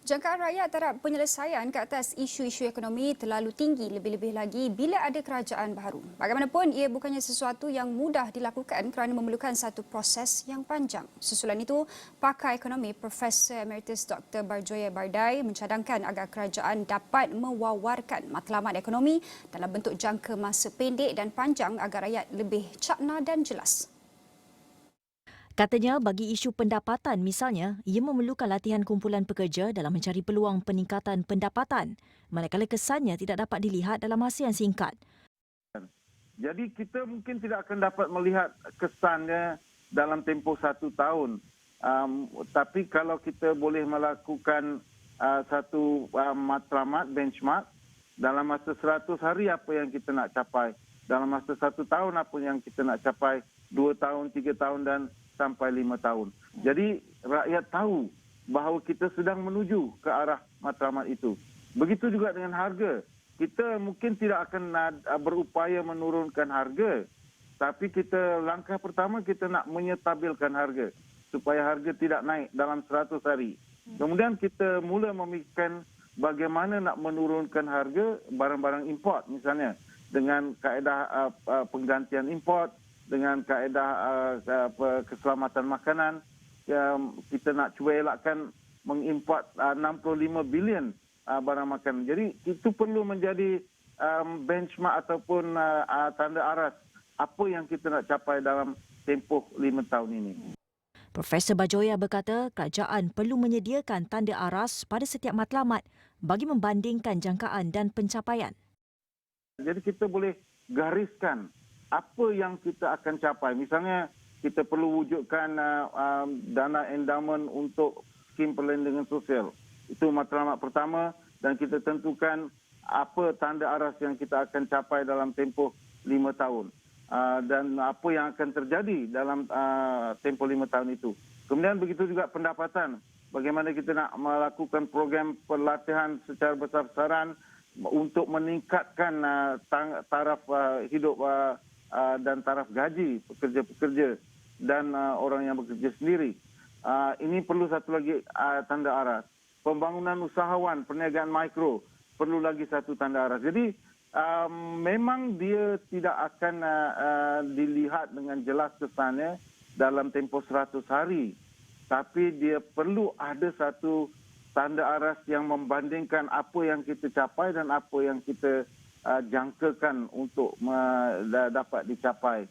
Jangkaan rakyat terhadap penyelesaian ke atas isu-isu ekonomi terlalu tinggi lebih-lebih lagi bila ada kerajaan baru. Bagaimanapun, ia bukannya sesuatu yang mudah dilakukan kerana memerlukan satu proses yang panjang. Susulan itu, pakar ekonomi Profesor Emeritus Dr. Barjoya Bardai mencadangkan agar kerajaan dapat mewawarkan matlamat ekonomi dalam bentuk jangka masa pendek dan panjang agar rakyat lebih cakna dan jelas. Katanya bagi isu pendapatan misalnya, ia memerlukan latihan kumpulan pekerja dalam mencari peluang peningkatan pendapatan, manakala kesannya tidak dapat dilihat dalam masa yang singkat. Jadi kita mungkin tidak akan dapat melihat kesannya dalam tempoh 1 tahun. Tapi kalau kita boleh melakukan satu matlamat, benchmark, dalam masa 100 hari apa yang kita nak capai, dalam masa 1 tahun apa yang kita nak capai, 2 tahun, 3 tahun dan sampai 5 tahun. Jadi rakyat tahu bahawa kita sedang menuju ke arah matlamat itu. Begitu juga dengan harga. Kita mungkin tidak akan berupaya menurunkan harga, tapi langkah pertama kita nak menyetabilkan harga supaya harga tidak naik dalam 100 hari. Kemudian kita mula memikirkan bagaimana nak menurunkan harga barang-barang import misalnya dengan kaedah penggantian import, dengan kaedah keselamatan makanan. Kita nak cuba elakkan mengimport 65 bilion barang makanan. Jadi itu perlu menjadi benchmark ataupun tanda aras apa yang kita nak capai dalam tempoh 5 tahun ini. Profesor Barjoya berkata kerajaan perlu menyediakan tanda aras pada setiap matlamat bagi membandingkan jangkaan dan pencapaian. Jadi kita boleh gariskan apa yang kita akan capai. Misalnya kita perlu wujudkan dana endowment untuk skim perlindungan sosial. Itu matlamat pertama dan kita tentukan apa tanda aras yang kita akan capai dalam tempoh 5 tahun. Dan apa yang akan terjadi dalam tempoh 5 tahun itu. Kemudian begitu juga pendapatan. Bagaimana kita nak melakukan program pelatihan secara besar-besaran untuk meningkatkan taraf hidup dan taraf gaji pekerja-pekerja dan orang yang bekerja sendiri. Ini perlu satu lagi tanda aras. Pembangunan usahawan, perniagaan mikro perlu lagi satu tanda aras. Jadi memang dia tidak akan dilihat dengan jelas kesannya dalam tempoh 100 hari. Tapi dia perlu ada satu tanda aras yang membandingkan apa yang kita capai dan apa yang kita jangkakan untuk dapat dicapai.